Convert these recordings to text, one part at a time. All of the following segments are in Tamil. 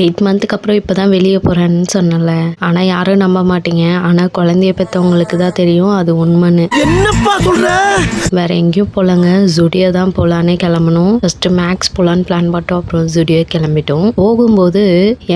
8 மந்த்துக்கு அப்புறம் இப்போ தான் வெளியே போகிறேன்னு சொன்னல. ஆனால் யாரும் நம்ப மாட்டீங்க. ஆனால் குழந்தைய பெற்றவங்களுக்கு தான் தெரியும் அது உண்மைன்னு. என்னப்பா சொல்ற? வேற எங்கேயும் போகலங்க. ஜுடியோ தான் போகலான்னு கிளம்பணும். ஃபர்ஸ்ட் மேக்ஸ் போகலான்னு பிளான் பார்த்தோம். அப்புறம் ஜுடியோ கிளம்பிட்டோம். போகும்போது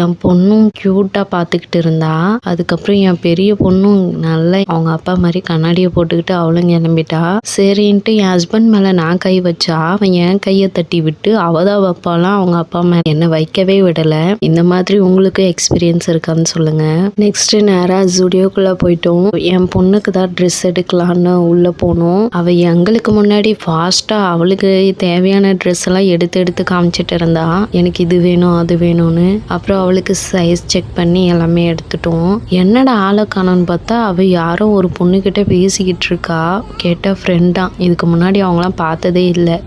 என் பொண்ணும் க்யூட்டாக பார்த்துக்கிட்டு இருந்தா. அதுக்கப்புறம் என் பெரிய பொண்ணும் நல்லா அவங்க அப்பா மாதிரி கண்ணாடியை போட்டுக்கிட்டு அவளும் கிளம்பிட்டா. சரின்ட்டு என் ஹஸ்பண்ட் மேலே நான் கை வச்சா அவன் என் கையை தட்டி விட்டு அவதான் வைப்பாலாம் அவங்க அப்பா மேலே என்னை வைக்கவே விடலை. இந்த மாதிரி உங்களுக்கு எக்ஸ்பீரியன்ஸ் இருக்கான்னு சொல்லுங்க. நெக்ஸ்ட் நேராக ஜுடியோக்குள்ள போயிட்டோம். என் பொண்ணுக்கு தான் ட்ரெஸ் எடுக்கலான்னு உள்ள போனோம். அவ எங்களுக்கு முன்னாடி ஃபாஸ்டா அவளுக்கு தேவையான ட்ரெஸ் எல்லாம் எடுத்து காமிச்சிட்டு இருந்தா. எனக்கு இது வேணும் அது வேணும்னு. அப்புறம் அவளுக்கு சைஸ் செக் பண்ணி எல்லாமே எடுத்துட்டோம். என்னடா ஆளை காணோன்னு பார்த்தா அவ யாரோ ஒரு பொண்ணுகிட்ட பேசிக்கிட்டு இருக்கா. கேட்ட ஃப்ரெண்டா. இதுக்கு முன்னாடி அவங்களாம் பார்த்ததே இல்லை.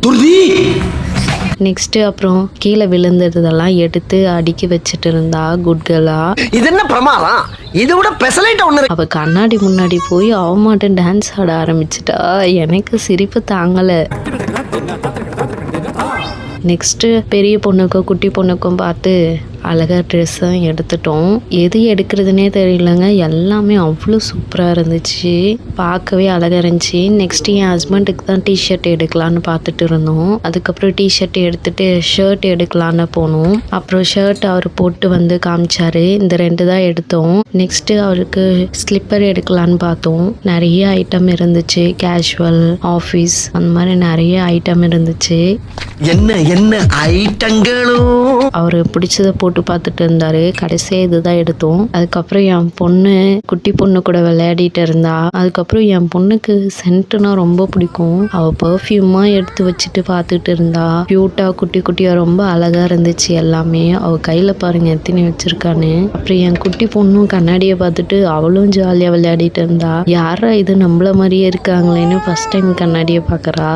நெக்ஸ்ட் அப்புறம் கீழே விழுந்ததெல்லாம் எடுத்து அடுக்கி வச்சுட்டு இருந்தா குட் கேர்லா. இது என்ன பிரமாதம்? இதை விட பெசலைட் ஒண்ணு. அவ கண்ணாடி முன்னாடி போய் அவ மட்டும் டான்ஸ் ஆட ஆரம்பிச்சிட்டா. எனக்கு சிரிப்பு தாங்கல. நெக்ஸ்ட் பெரிய பொண்ணுக்கும் குட்டி பொண்ணுக்கும் பார்த்து அழகா ட்ரெஸ்ஸும் எடுத்துட்டோம். எது எடுக்கிறதுனே தெரியலங்க. எல்லாமே அவ்வளோ சூப்பராக இருந்துச்சு. பார்க்கவே அழகாக இருந்துச்சு. நெக்ஸ்ட் என் ஹஸ்பண்டுக்கு தான் டிஷர்ட் எடுக்கலான்னு பார்த்துட்டு இருந்தோம். அதுக்கப்புறம் டிஷர்ட் எடுத்துட்டு ஷர்ட் எடுக்கலான்னு போனோம். அப்புறம் ஷர்ட் அவர் போட்டு வந்து காமிச்சாரு. இந்த 2 தான் எடுத்தோம். நெக்ஸ்ட் அவருக்கு ஸ்லிப்பர் எடுக்கலான்னு பார்த்தோம். நிறைய ஐட்டம் இருந்துச்சு. கேஷுவல், ஆஃபீஸ் அந்த மாதிரி நிறைய ஐட்டம் இருந்துச்சு. என்ன என்ன ஐட்டங்களும் அவரு பிடிச்சதை போட்டு பார்த்துட்டு இருந்தாரு. கடைசியாக இதுதான் எடுத்தோம். அதுக்கப்புறம் என் பொண்ணு குட்டி பொண்ணு கூட விளையாடிட்டு இருந்தா. அதுக்கப்புறம் என் பொண்ணுக்கு சென்ட்னா ரொம்ப பிடிக்கும். அவ பெர்ஃப்யூமா எடுத்து வச்சுட்டு பார்த்துட்டு இருந்தா. கியூட்டா குட்டி குட்டியா ரொம்ப அழகா இருந்துச்சு எல்லாமே. அவ கையில பாருங்க எத்தனை வச்சிருக்கான்னு. அப்புறம் என் குட்டி பொண்ணும் கண்ணாடியை பார்த்துட்டு அவளும் ஜாலியா விளையாடிட்டு இருந்தா. யாரா இது நம்மள மாதிரியே இருக்காங்களேன்னு ஃபர்ஸ்ட் டைம் கண்ணாடியை பாக்குறா.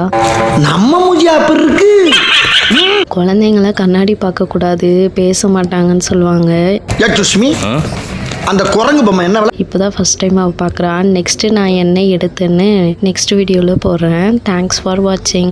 நம்ம மூஞ்சி அப்படி இருக்கு. குழந்தைங்கள கண்ணாடி பார்க்க கூடாது, பேச மாட்டாங்கன்னு சொல்லுவாங்க. அந்த குரங்கு பொம்மை என்ன? இப்போதான் ஃபர்ஸ்ட் டைம் அவ பார்க்குறான். நெக்ஸ்ட் நான் என்ன எடுத்தேன்னு நெக்ஸ்ட் வீடியோவில் போடுறேன். தேங்க்ஸ் ஃபார் வாட்சிங்.